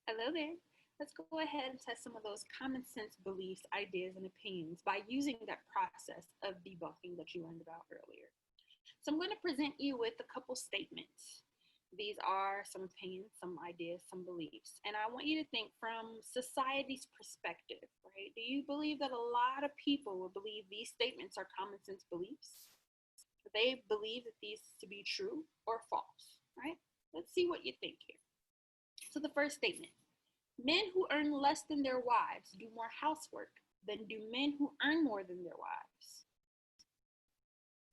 Hello there. Let's go ahead and test some of those common sense beliefs, ideas, and opinions by using that process of debunking that you learned about earlier. So, I'm going to present you with a couple statements. These are some opinions, some ideas, some beliefs. And I want you to think from society's perspective, right? Do you believe that a lot of people will believe these statements are common sense beliefs? They believe that these to be true or false, right? Let's see what you think here. So, the first statement: men who earn less than their wives do more housework than do men who earn more than their wives.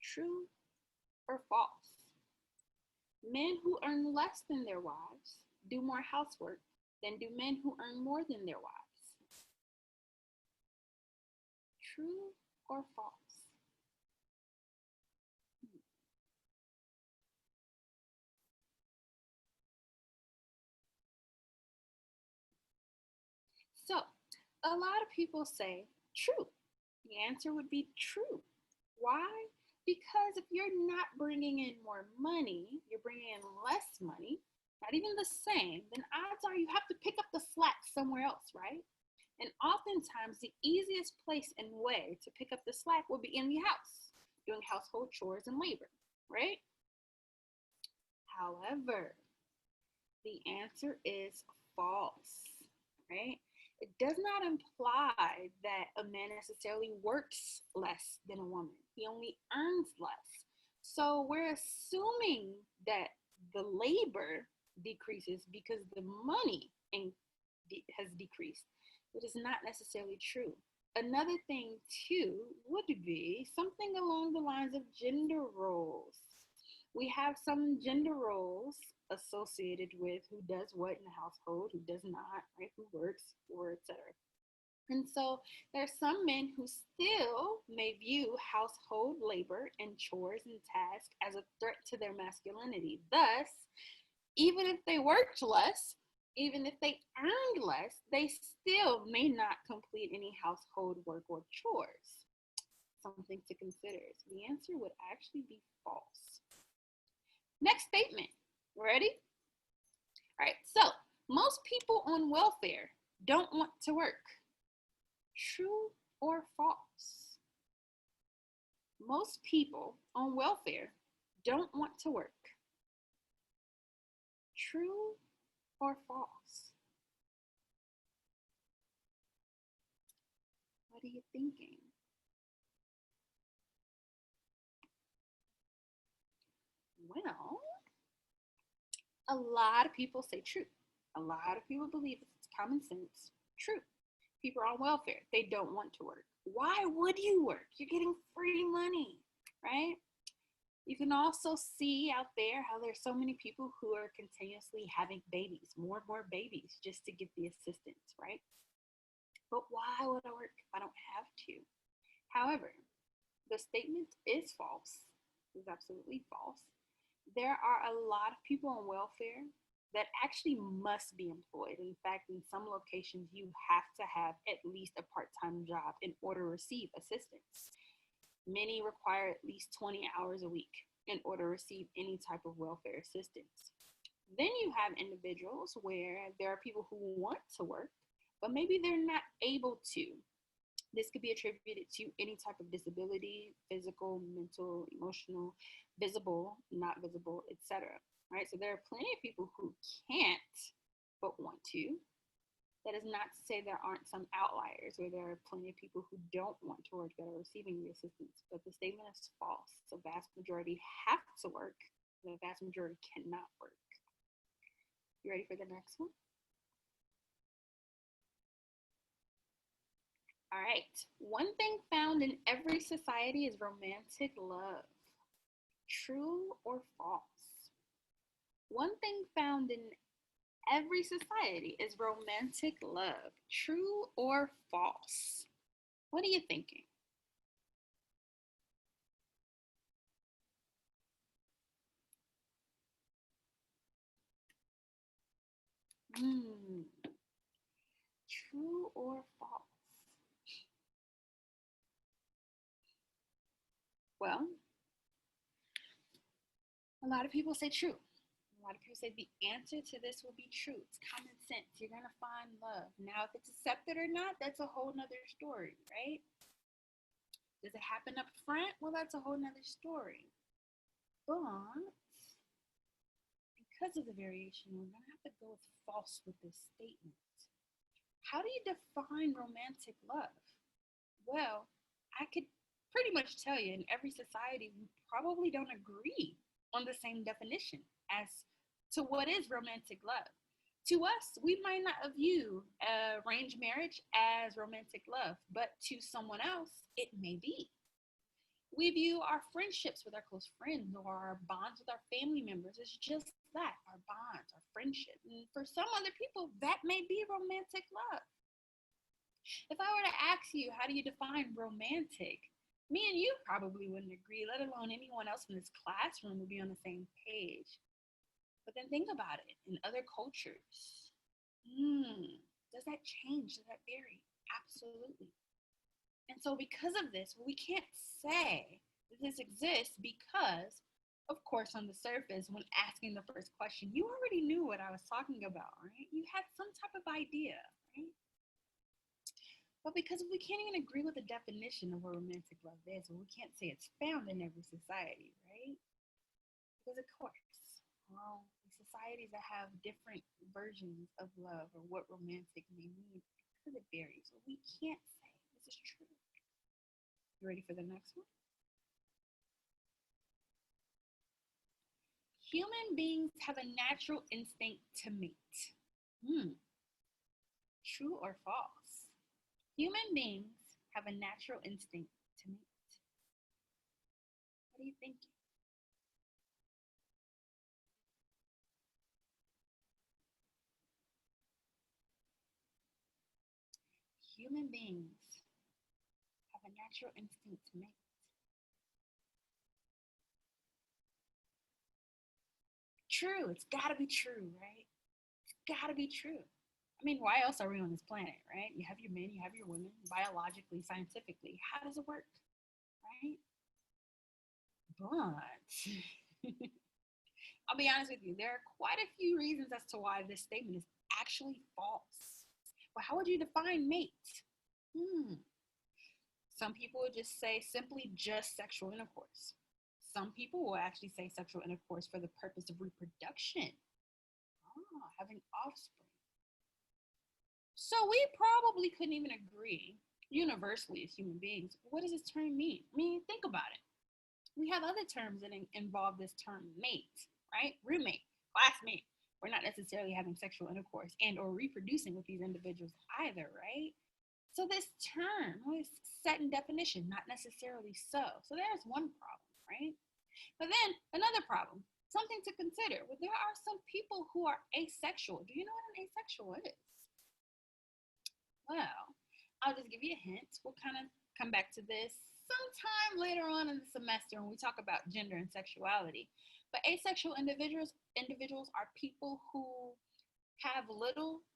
True or false? Men who earn less than their wives do more housework than do men who earn more than their wives. True or false? So, a lot of people say true. The answer would be true. Why? Because if you're not bringing in more money, you're bringing in less money, not even the same, then odds are you have to pick up the slack somewhere else, right? And oftentimes, the easiest place and way to pick up the slack will be in the house, doing household chores and labor, right? However, the answer is false, right? It does not imply that a man necessarily works less than a woman. He only earns less. So we're assuming that the labor decreases because the money has decreased, which is not necessarily true. Another thing, too, would be something along the lines of gender roles. We have some gender roles associated with who does what in the household, who does not, right? Who works, or etc. And so there's some men who still may view household labor and chores and tasks as a threat to their masculinity. Thus, even if they worked less, even if they earned less, they still may not complete any household work or chores. Something to consider. So the answer would actually be false. Next statement. Ready? All right. So most people on welfare don't want to work. True or false? Most people on welfare don't want to work. True or false? What are you thinking? Well, a lot of people say true. A lot of people believe it's common sense. True. People are on welfare. They don't want to work. Why would you work? You're getting free money, right? You can also see out there how there's so many people who are continuously having babies, more and more babies, just to get the assistance, right? But why would I work if I don't have to? However, the statement is false. It's absolutely false. There are a lot of people on welfare that actually must be employed. In fact, in some locations, you have to have at least a part-time job in order to receive assistance. Many require at least 20 hours a week in order to receive any type of welfare assistance. Then you have individuals where there are people who want to work, but maybe they're not able to. This could be attributed to any type of disability, physical, mental, emotional, visible, not visible, etc. Right? So there are plenty of people who can't but want to. That is not to say there aren't some outliers where there are plenty of people who don't want to work that are receiving the assistance, but the statement is false. The vast majority have to work, the vast majority cannot work. You ready for the next one? All right. One thing found in every society is romantic love. True or false? One thing found in every society is romantic love. True or false? What are you thinking? Hmm. True or false? Well, a lot of people say true. A lot of people say the answer to this will be true. It's common sense. You're going to find love. Now, if it's accepted or not, that's a whole nother story, right? Does it happen up front? Well, that's a whole nother story. But because of the variation, we're going to have to go with false with this statement. How do you define romantic love? Well, I could pretty much tell you in every society, we probably don't agree on the same definition as to what is romantic love. To us, we might not view arranged marriage as romantic love, but to someone else, it may be. We view our friendships with our close friends or our bonds with our family members as just that, our bonds, our friendship. And for some other people, that may be romantic love. If I were to ask you, how do you define romantic? Me and you probably wouldn't agree, let alone anyone else in this classroom would be on the same page. But then think about it, in other cultures, does that change? Does that vary? Absolutely. And so because of this, we can't say that this exists because, of course, on the surface, when asking the first question, you already knew what I was talking about, right? You had some type of idea, right? But because we can't even agree with the definition of what romantic love is, well, we can't say it's found in every society, right? Because of course, well, the societies that have different versions of love or what romantic may mean, because it varies. So we can't say this is true. You ready for the next one? Human beings have a natural instinct to mate. True or false? Human beings have a natural instinct to mate. What do you think? Human beings have a natural instinct to mate. True. It's got to be true, right? It's got to be true. I mean, why else are we on this planet, right? You have your men, you have your women, biologically, scientifically. How does it work, right? But I'll be honest with you, there are quite a few reasons as to why this statement is actually false. Well, how would you define mate? Some people would just say simply just sexual intercourse. Some people will actually say sexual intercourse for the purpose of reproduction, having offspring. So we probably couldn't even agree universally as human beings. What does this term mean? I mean, think about it. We have other terms that involve this term mate, right? Roommate, classmate. We're not necessarily having sexual intercourse and or reproducing with these individuals either, right? So this term is set in definition, not necessarily so. So there's one problem, right? But then another problem, something to consider. Well, there are some people who are asexual. Do you know what an asexual is? Well, I'll just give you a hint. We'll kind of come back to this sometime later on in the semester when we talk about gender and sexuality. But asexual individuals are people who have little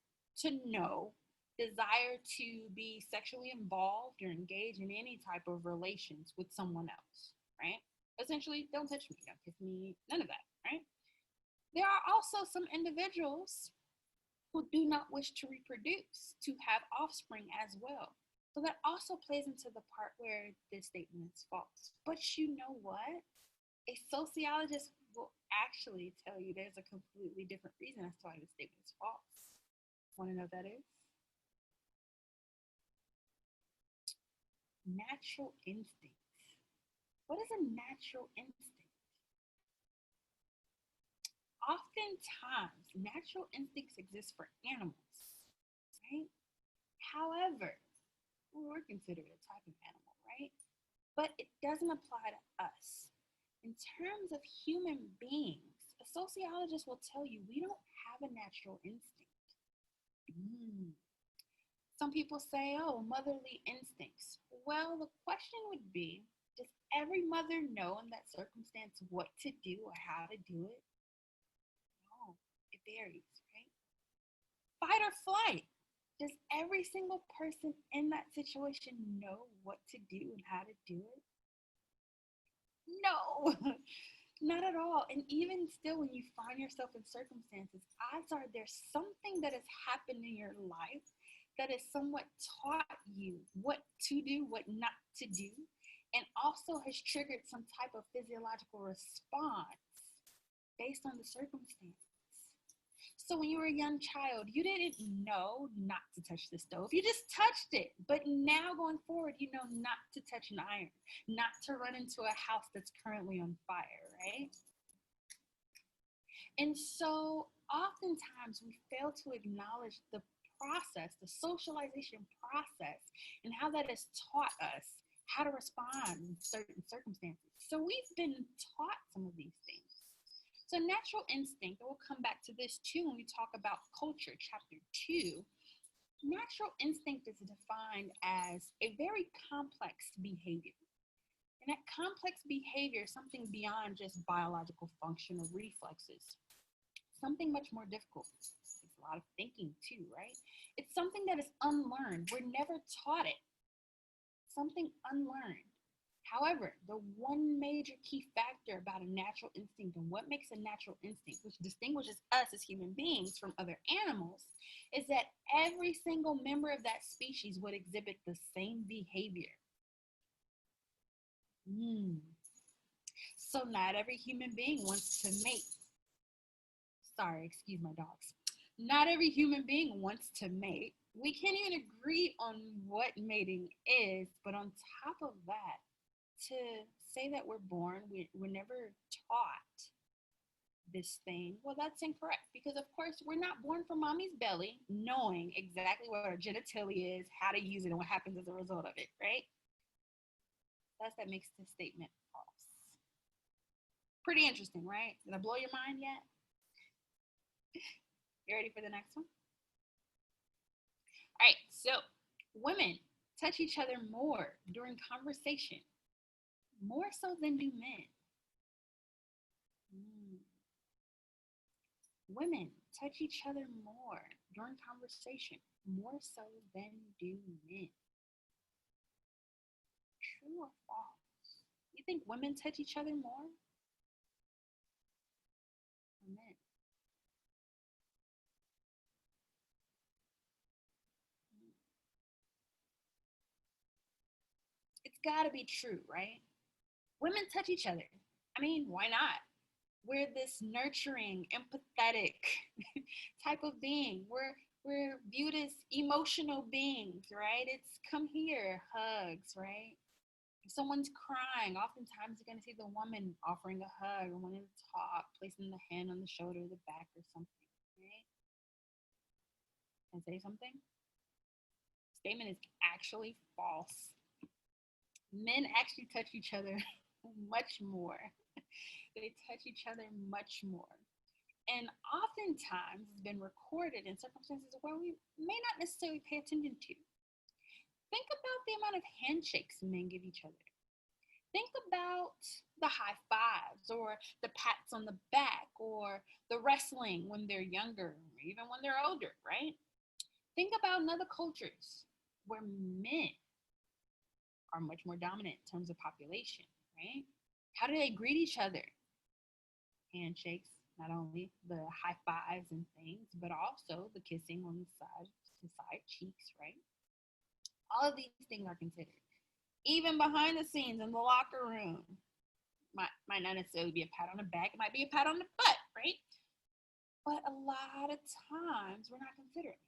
to no desire to be sexually involved or engage in any type of relations with someone else, right? Essentially, don't touch me, don't kiss me, none of that, right? There are also some individuals who do not wish to reproduce, to have offspring as well. So that also plays into the part where this statement is false. But you know what? A sociologist will actually tell you there's a completely different reason as to why this statement is false. Want to know what that is? Natural instincts. What is a natural instinct? Oftentimes, natural instincts exist for animals, right? However, we're considered a type of animal, right? But it doesn't apply to us. In terms of human beings, a sociologist will tell you we don't have a natural instinct. Some people say, oh, motherly instincts. Well, the question would be, does every mother know in that circumstance what to do or how to do it? No, it varies, right? Fight or flight. Does every single person in that situation know what to do and how to do it? No. Not at all. And even still, when you find yourself in circumstances, odds are there's something that has happened in your life that has somewhat taught you what to do, what not to do, and also has triggered some type of physiological response based on the circumstance. So when you were a young child, you didn't know not to touch the stove. You just touched it. But now going forward, you know not to touch an iron, not to run into a house that's currently on fire, right? And so oftentimes we fail to acknowledge the process, the socialization process, and how that has taught us how to respond in certain circumstances. So we've been taught some of these things. So natural instinct, and we'll come back to this too when we talk about culture, chapter 2. Natural instinct is defined as a very complex behavior. And that complex behavior is something beyond just biological function or reflexes. Something much more difficult. It's a lot of thinking too, right? It's something that is unlearned. We're never taught it. Something unlearned. However, the one major key factor about a natural instinct and what makes a natural instinct, which distinguishes us as human beings from other animals, is that every single member of that species would exhibit the same behavior. So not every human being wants to mate. Sorry, excuse my dogs. Not every human being wants to mate. We can't even agree on what mating is, but on top of that, to say that we're born, we're never taught this thing, well, that's incorrect, because of course we're not born from mommy's belly knowing exactly what our genitalia is, how to use it, and what happens as a result of it, right? That makes this statement false. Pretty interesting, right? Did I blow your mind yet? You ready for the next one? All right, so women touch each other more during conversation, more so than do men. Women touch each other more during conversation, more so than do men. True or false? You think women touch each other more? Or men? It's gotta be true, right? Women touch each other. I mean, why not? We're this nurturing, empathetic type of being. We're viewed as emotional beings, right? It's come here, hugs, right? If someone's crying, oftentimes you're gonna see the woman offering a hug or wanting to talk, placing the hand on the shoulder, the back, or something, right? And say something. Statement is actually false. Men actually touch each other much more. They touch each other much more. And oftentimes it's been recorded in circumstances where we may not necessarily pay attention to. Think about the amount of handshakes men give each other. Think about the high fives or the pats on the back or the wrestling when they're younger or even when they're older, right? Think about in other cultures where men are much more dominant in terms of population, right? How do they greet each other? Handshakes, not only the high fives and things, but also the kissing on the side cheeks, right? All of these things are considered. Even behind the scenes in the locker room, might not necessarily be a pat on the back, it might be a pat on the butt, right? But a lot of times we're not considering it.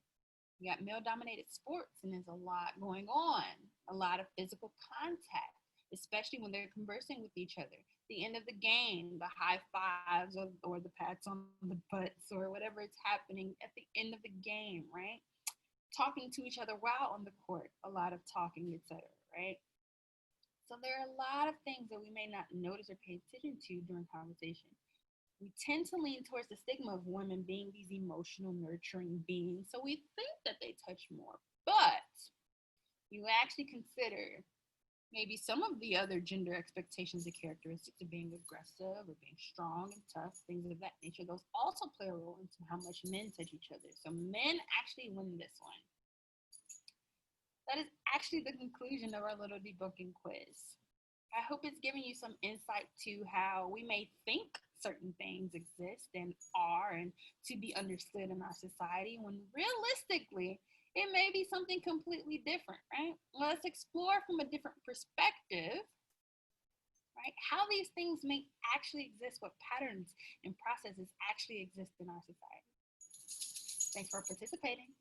You got male dominated sports, and there's a lot going on, a lot of physical contact, especially when they're conversing with each other. The end of the game, the high fives or the pats on the butts or whatever is happening at the end of the game, right? Talking to each other while on the court, a lot of talking, etc., right? So there are a lot of things that we may not notice or pay attention to during conversation. We tend to lean towards the stigma of women being these emotional, nurturing beings. So we think that they touch more. But you actually consider maybe some of the other gender expectations and characteristics of being aggressive or being strong and tough, things of that nature. Those also play a role into how much men touch each other. So men actually win this one. That is actually the conclusion of our little debunking quiz. I hope it's giving you some insight to how we may think certain things exist and are and to be understood in our society when realistically it may be something completely different, right? Let's explore from a different perspective, right? How these things may actually exist, what patterns and processes actually exist in our society. Thanks for participating.